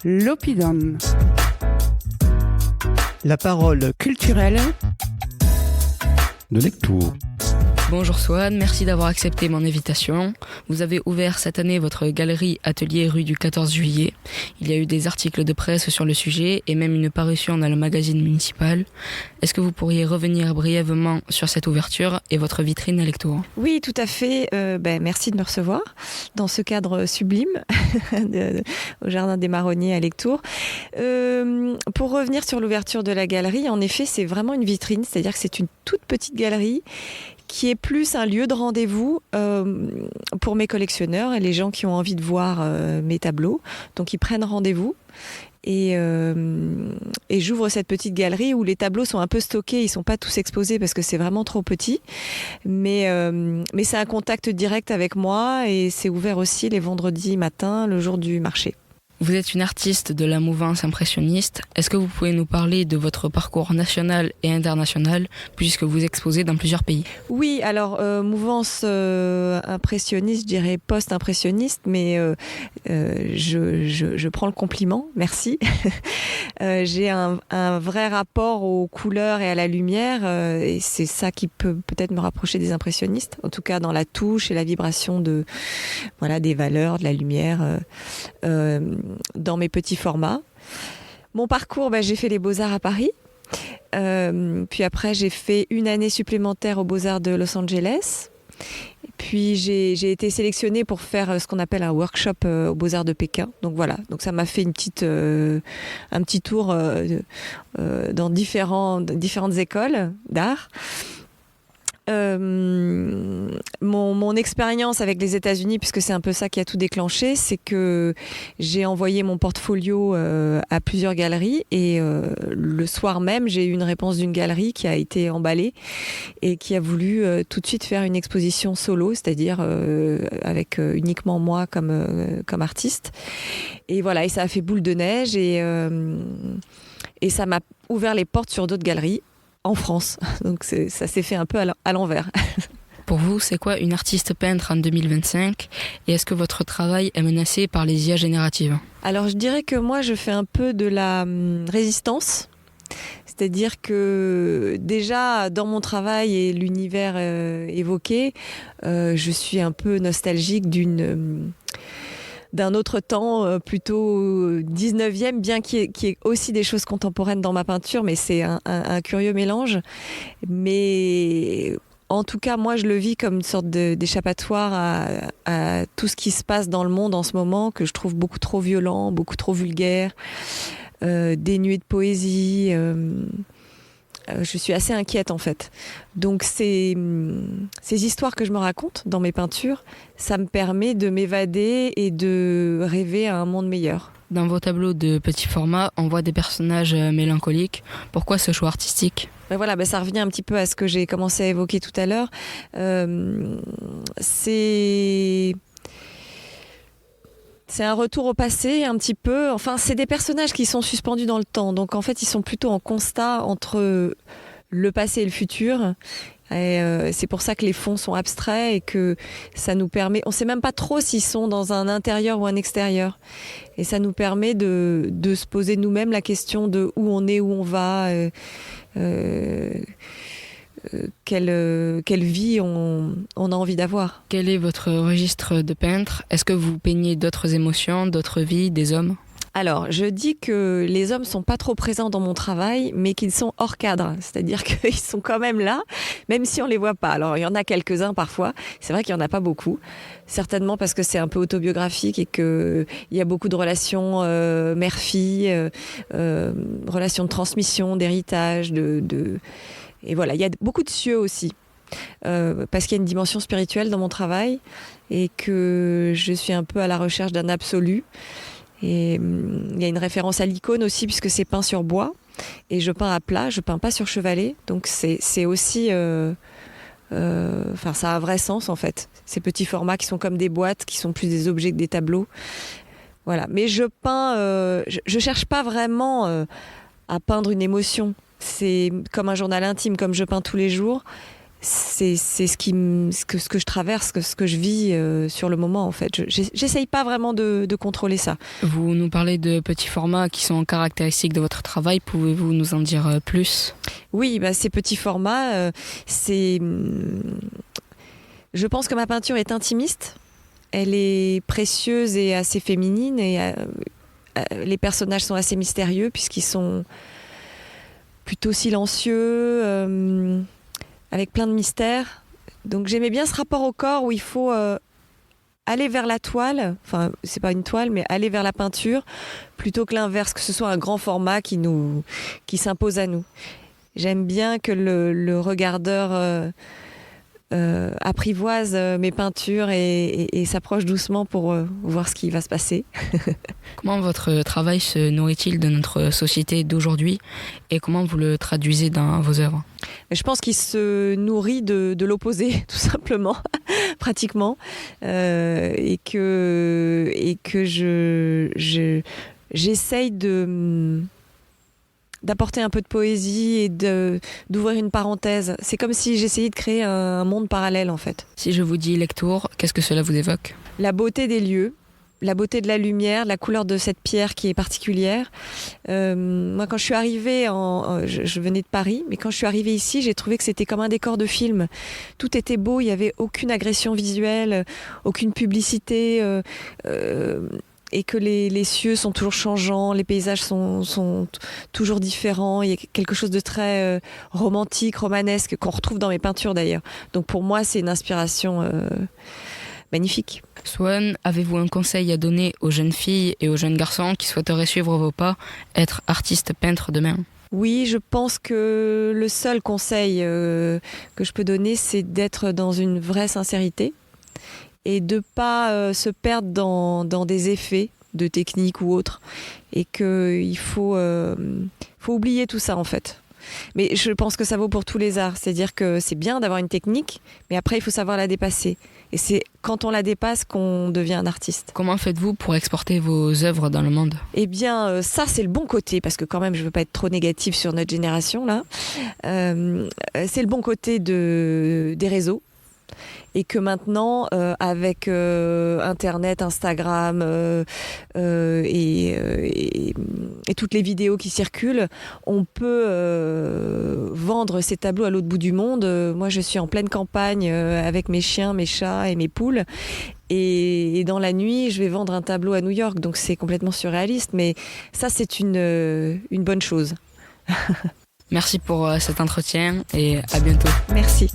L'Oppidum. La parole culturelle de Lectoure. Bonjour Swan, merci d'avoir accepté mon invitation. Vous avez ouvert cette année votre galerie Atelier rue du 14 juillet. Il y a eu des articles de presse sur le sujet et même une parution dans le magazine municipal. Est-ce que vous pourriez revenir brièvement sur cette ouverture et votre vitrine à Lectoure ? Oui, tout à fait. Merci de me recevoir dans ce cadre sublime au Jardin des Marronniers à Lectoure. Pour revenir sur l'ouverture de la galerie, en effet, c'est vraiment une vitrine, c'est-à-dire que c'est une toute petite galerie qui est plus un lieu de rendez-vous pour mes collectionneurs et les gens qui ont envie de voir mes tableaux. Donc ils prennent rendez-vous et j'ouvre cette petite galerie où les tableaux sont un peu stockés, ils sont pas tous exposés parce que c'est vraiment trop petit. Mais c'est un contact direct avec moi et c'est ouvert aussi les vendredis matins, le jour du marché. Vous êtes une artiste de la mouvance impressionniste. Est-ce que vous pouvez nous parler de votre parcours national et international, puisque vous exposez dans plusieurs pays ? Oui, alors mouvance impressionniste, je dirais post-impressionniste, mais je prends le compliment, merci. J'ai un vrai rapport aux couleurs et à la lumière, et c'est ça qui peut peut-être me rapprocher des impressionnistes, en tout cas dans la touche et la vibration des valeurs, de la lumière. Dans mes petits formats. Mon parcours, j'ai fait les Beaux-Arts à Paris. Puis après, j'ai fait une année supplémentaire aux Beaux-Arts de Los Angeles. Puis j'ai été sélectionnée pour faire ce qu'on appelle un workshop aux Beaux-Arts de Pékin. Donc voilà, donc ça m'a fait un petit tour dans différentes écoles d'art. Mon expérience avec les États-Unis, puisque c'est un peu ça qui a tout déclenché, c'est que j'ai envoyé mon portfolio à plusieurs galeries et le soir même, j'ai eu une réponse d'une galerie qui a été emballée et qui a voulu tout de suite faire une exposition solo, c'est-à-dire avec uniquement moi comme artiste. Et voilà, et ça a fait boule de neige et ça m'a ouvert les portes sur d'autres galeries en France. Donc ça s'est fait un peu à l'envers. Pour vous, c'est quoi une artiste peintre en 2025 ? Et est-ce que votre travail est menacé par les IA génératives ? Alors je dirais que moi je fais un peu de la résistance. C'est-à-dire que déjà dans mon travail et l'univers évoqué, je suis un peu nostalgique d'un autre temps plutôt 19e, bien qu'il y ait aussi des choses contemporaines dans ma peinture, mais c'est un curieux mélange. Mais en tout cas, moi, je le vis comme une sorte d'échappatoire à tout ce qui se passe dans le monde en ce moment, que je trouve beaucoup trop violent, beaucoup trop vulgaire, dénué de poésie. Je suis assez inquiète en fait. Donc ces histoires que je me raconte dans mes peintures, ça me permet de m'évader et de rêver à un monde meilleur. Dans vos tableaux de petit format, on voit des personnages mélancoliques. Pourquoi ce choix artistique ? Ça revient un petit peu à ce que j'ai commencé à évoquer tout à l'heure. C'est un retour au passé, un petit peu. Enfin, c'est des personnages qui sont suspendus dans le temps. Donc, en fait, ils sont plutôt en constat entre le passé et le futur. Et c'est pour ça que les fonds sont abstraits et que ça nous permet... On ne sait même pas trop s'ils sont dans un intérieur ou un extérieur. Et ça nous permet de se poser nous-mêmes la question de où on est, où on va... quelle vie on a envie d'avoir. Quel est votre registre de peintre ? Est-ce que vous peignez d'autres émotions, d'autres vies, des hommes ? Alors, je dis que les hommes sont pas trop présents dans mon travail, mais qu'ils sont hors cadre. C'est-à-dire qu'ils sont quand même là, même si on les voit pas. Alors, il y en a quelques-uns parfois. C'est vrai qu'il y en a pas beaucoup. Certainement parce que c'est un peu autobiographique et qu'il y a beaucoup de relations mère-fille, relations de transmission, d'héritage, Et voilà, il y a beaucoup de cieux aussi. Parce qu'il y a une dimension spirituelle dans mon travail et que je suis un peu à la recherche d'un absolu. Et il y a une référence à l'icône aussi puisque c'est peint sur bois et je peins à plat, je peins pas sur chevalet, donc c'est aussi ça a un vrai sens en fait, ces petits formats qui sont comme des boîtes, qui sont plus des objets que des tableaux. Voilà, mais je peins, je cherche pas vraiment à peindre une émotion, c'est comme un journal intime, comme je peins tous les jours. c'est ce que je traverse, ce que je vis sur le moment en fait. J'essaye pas vraiment de contrôler ça. Vous nous parlez de petits formats qui sont caractéristiques de votre travail. Pouvez-vous nous en dire plus ? Oui, ces petits formats, je pense que ma peinture est intimiste. Elle est précieuse et assez féminine et les personnages sont assez mystérieux puisqu'ils sont plutôt silencieux, avec plein de mystères. Donc j'aimais bien ce rapport au corps où il faut aller vers la toile, enfin c'est pas une toile mais aller vers la peinture plutôt que l'inverse, que ce soit un grand format qui s'impose à nous. J'aime bien que le regardeur apprivoise mes peintures et s'approche doucement pour voir ce qui va se passer. Comment votre travail se nourrit-il de notre société d'aujourd'hui et comment vous le traduisez dans vos œuvres ? Je pense qu'il se nourrit de l'opposé, tout simplement, pratiquement, et que j'essaye d'apporter un peu de poésie et d'ouvrir une parenthèse. C'est comme si j'essayais de créer un monde parallèle, en fait. Si je vous dis Lectoure, qu'est-ce que cela vous évoque ? La beauté des lieux, la beauté de la lumière, la couleur de cette pierre qui est particulière. Moi, quand je suis arrivée, je venais de Paris, mais quand je suis arrivée ici, j'ai trouvé que c'était comme un décor de film. Tout était beau, il n'y avait aucune agression visuelle, aucune publicité, et que les cieux sont toujours changeants, les paysages sont toujours différents. Il y a quelque chose de très romantique, romanesque, qu'on retrouve dans mes peintures d'ailleurs. Donc pour moi, c'est une inspiration magnifique. Swan, avez-vous un conseil à donner aux jeunes filles et aux jeunes garçons qui souhaiteraient suivre vos pas, être artiste peintre demain ? Oui, je pense que le seul conseil que je peux donner, c'est d'être dans une vraie sincérité et de ne pas se perdre dans des effets de technique ou autre. Et qu'il faut oublier tout ça en fait. Mais je pense que ça vaut pour tous les arts. C'est-à-dire que c'est bien d'avoir une technique, mais après il faut savoir la dépasser. Et c'est quand on la dépasse qu'on devient un artiste. Comment faites-vous pour exporter vos œuvres dans le monde ? Eh bien, ça c'est le bon côté, parce que quand même je ne veux pas être trop négative sur notre génération là. C'est le bon côté des réseaux. Et que maintenant, avec Internet, Instagram et toutes les vidéos qui circulent, on peut vendre ces tableaux à l'autre bout du monde. Moi, je suis en pleine campagne avec mes chiens, mes chats et mes poules. Et dans la nuit, je vais vendre un tableau à New York. Donc, c'est complètement surréaliste. Mais ça, c'est une bonne chose. Merci pour cet entretien et à bientôt. Merci.